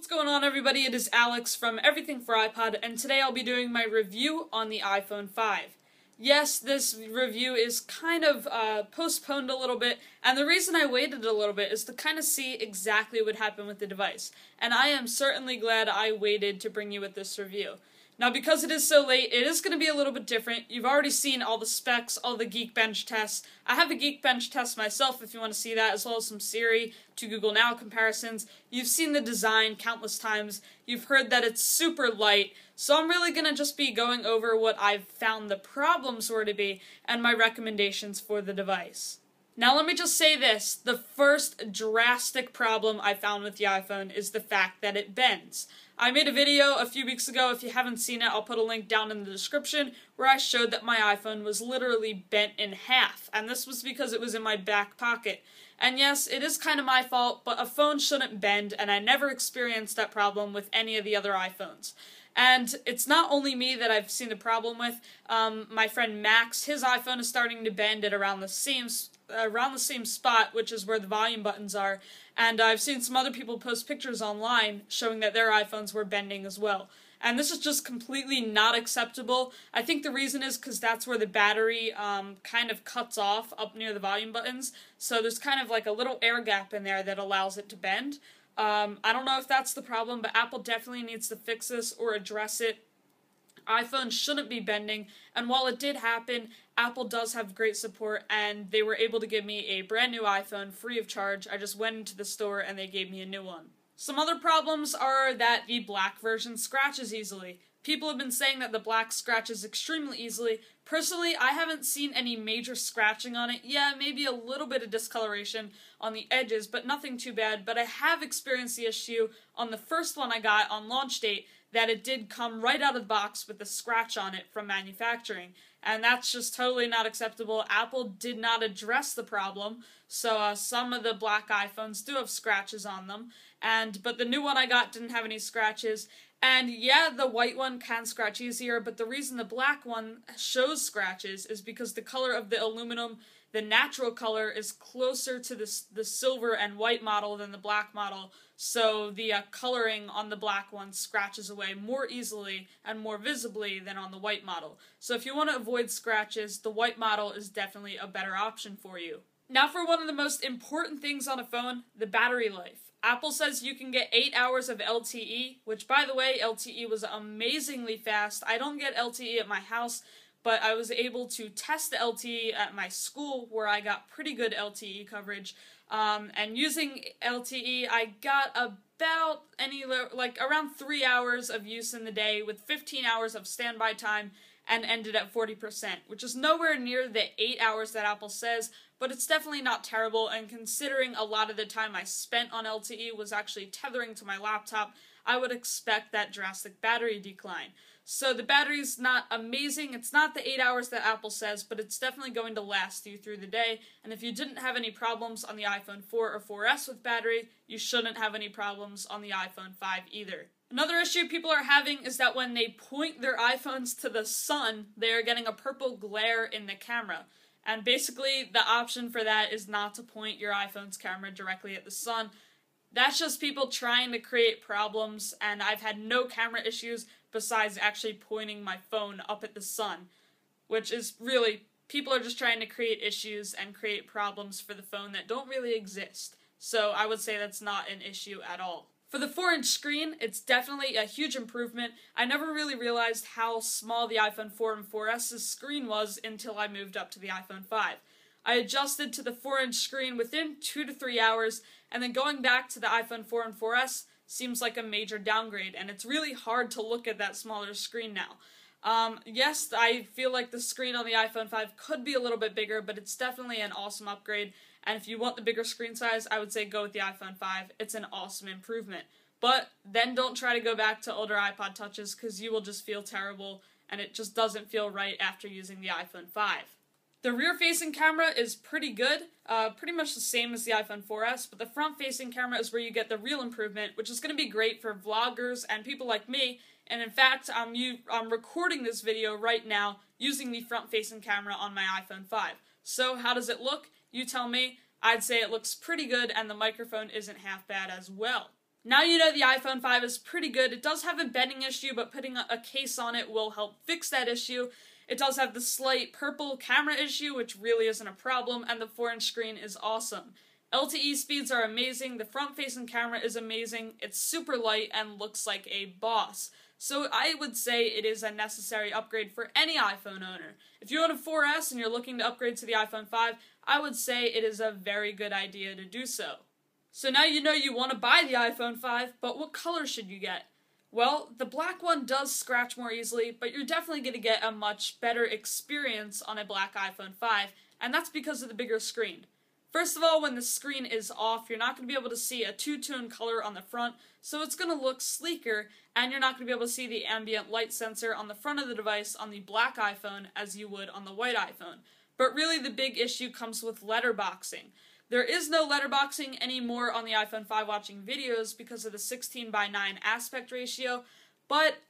What's going on, everybody? It is Alex from Everything for iPod, and today I'll be doing my review on the iPhone 5. Yes, this review is kind of postponed a little bit, and the reason I waited a little bit is to kind of see exactly what happened with the device, and I am certainly glad I waited to bring you with this review. Now, because it is so late, it is going to be a little bit different. You've already seen all the specs, all the Geekbench tests. I have a Geekbench test myself if you want to see that, as well as some Siri to Google Now comparisons. You've seen the design countless times. You've heard that it's super light. So I'm really going to just be going over what I've found the problems were to be and my recommendations for the device. Now, let me just say this. The first drastic problem I found with the iPhone is the fact that it bends. I made a video a few weeks ago. If you haven't seen it, I'll put a link down in the description where I showed that my iPhone was literally bent in half, and this was because it was in my back pocket. And yes, it is kind of my fault, but a phone shouldn't bend, and I never experienced that problem with any of the other iPhones. And it's not only me that I've seen the problem with. My friend Max, his iPhone is starting to bend at around the same spot, which is where the volume buttons are. And I've seen some other people post pictures online showing that their iPhones were bending as well. And this is just completely not acceptable. I think the reason is because that's where the battery kind of cuts off up near the volume buttons. So there's kind of like a little air gap in there that allows it to bend. I don't know if that's the problem, but Apple definitely needs to fix this or address it. iPhone shouldn't be bending, and while it did happen, Apple does have great support, and they were able to give me a brand new iPhone free of charge. I just went into the store and they gave me a new one. Some other problems are that the black version scratches easily. People have been saying that the black scratches extremely easily. Personally, I haven't seen any major scratching on it. Yeah, maybe a little bit of discoloration on the edges, but nothing too bad. But I have experienced the issue on the first one I got on launch date, that it did come right out of the box with a scratch on it from manufacturing. And that's just totally not acceptable. Apple did not address the problem, so some of the black iPhones do have scratches on them. But the new one I got didn't have any scratches. And yeah, the white one can scratch easier, but the reason the black one shows scratches is because the color of the aluminum, the natural color, is closer to the silver and white model than the black model, so the coloring on the black one scratches away more easily and more visibly than on the white model. So if you want to avoid scratches, the white model is definitely a better option for you. Now for one of the most important things on a phone, the battery life. Apple says you can get 8 hours of LTE, which, by the way, LTE was amazingly fast. I don't get LTE at my house, but I was able to test the LTE at my school, where I got pretty good LTE coverage. And using LTE, I got about around 3 hours of use in the day, with 15 hours of standby time, and ended at 40%, which is nowhere near the 8 hours that Apple says, but it's definitely not terrible, and considering a lot of the time I spent on LTE was actually tethering to my laptop, I would expect that drastic battery decline. So the battery's not amazing. It's not the 8 hours that Apple says, but it's definitely going to last you through the day, and if you didn't have any problems on the iPhone 4 or 4S with battery, you shouldn't have any problems on the iPhone 5 either. Another issue people are having is that when they point their iPhones to the sun, they are getting a purple glare in the camera. And basically, the option for that is not to point your iPhone's camera directly at the sun. That's just people trying to create problems, and I've had no camera issues besides actually pointing my phone up at the sun, which is really, people are just trying to create issues and create problems for the phone that don't really exist. So I would say that's not an issue at all. For the 4-inch screen, it's definitely a huge improvement. I never really realized how small the iPhone 4 and 4S's screen was until I moved up to the iPhone 5. I adjusted to the 4-inch screen within 2 to 3 hours, and then going back to the iPhone 4 and 4S seems like a major downgrade, and it's really hard to look at that smaller screen now. Yes, I feel like the screen on the iPhone 5 could be a little bit bigger, but it's definitely an awesome upgrade. And if you want the bigger screen size, I would say go with the iPhone 5. It's an awesome improvement. But then don't try to go back to older iPod Touches, because you will just feel terrible, and it just doesn't feel right after using the iPhone 5. The rear-facing camera is pretty good, pretty much the same as the iPhone 4S, but the front-facing camera is where you get the real improvement, which is going to be great for vloggers and people like me. And in fact, I'm recording this video right now using the front-facing camera on my iPhone 5. So how does it look? You tell me. I'd say it looks pretty good, and the microphone isn't half bad as well. Now you know the iPhone 5 is pretty good. It does have a bending issue, but putting a case on it will help fix that issue. It does have the slight purple camera issue, which really isn't a problem, and the 4-inch screen is awesome. LTE speeds are amazing, the front-facing camera is amazing, it's super light and looks like a boss. So I would say it is a necessary upgrade for any iPhone owner. If you own a 4S and you're looking to upgrade to the iPhone 5, I would say it is a very good idea to do so. So now you know you want to buy the iPhone 5, but what color should you get? Well, the black one does scratch more easily, but you're definitely going to get a much better experience on a black iPhone 5, and that's because of the bigger screen. First of all, when the screen is off, you're not going to be able to see a two-tone color on the front, so it's going to look sleeker, and you're not going to be able to see the ambient light sensor on the front of the device on the black iPhone as you would on the white iPhone. But really the big issue comes with letterboxing. There is no letterboxing anymore on the iPhone 5 watching videos because of the 16:9 aspect ratio, but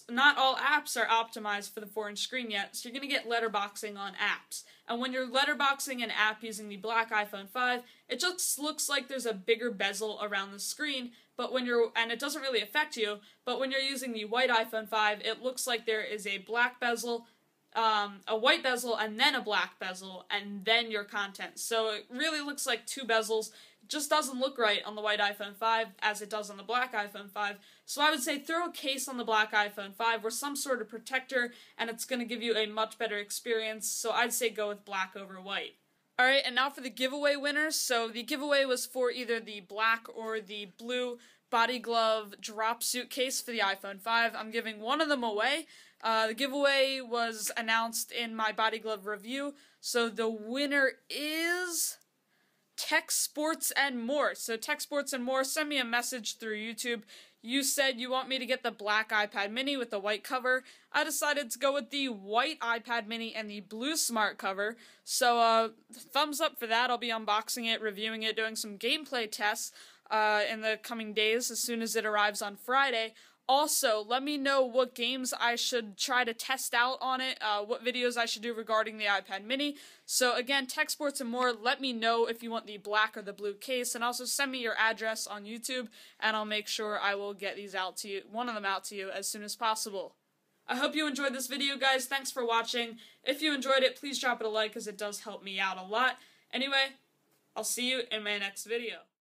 not all apps are optimized for the 4-inch screen yet, so you're going to get letterboxing on apps. And when you're letterboxing an app using the black iPhone 5, it just looks like there's a bigger bezel around the screen, and it doesn't really affect you, but when you're using the white iPhone 5, it looks like there is a black bezel, a white bezel, and then a black bezel, and then your content. So it really looks like two bezels. It just doesn't look right on the white iPhone 5 as it does on the black iPhone 5. So I would say throw a case on the black iPhone 5 or some sort of protector, and it's going to give you a much better experience. So I'd say go with black over white. Alright, and now for the giveaway winners. So the giveaway was for either the black or the blue body glove drop suitcase for the iPhone 5. I'm giving one of them away. The giveaway was announced in my body glove review, so the winner is Tech Sports and More. So Tech Sports and More, send me a message through YouTube. You said you want me to get the black iPad mini with the white cover. I decided to go with the white iPad mini and the blue smart cover. So thumbs up for that. I'll be unboxing it, reviewing it, doing some gameplay tests in the coming days as soon as it arrives on Friday. Also, let me know what games I should try to test out on it, what videos I should do regarding the iPad mini. So again, Tech Sports and More, let me know if you want the black or the blue case, and also send me your address on YouTube, and I'll make sure I will get these out to you, one of them out to you as soon as possible. I hope you enjoyed this video, guys. Thanks for watching. If you enjoyed it, please drop it a like, because it does help me out a lot. Anyway, I'll see you in my next video.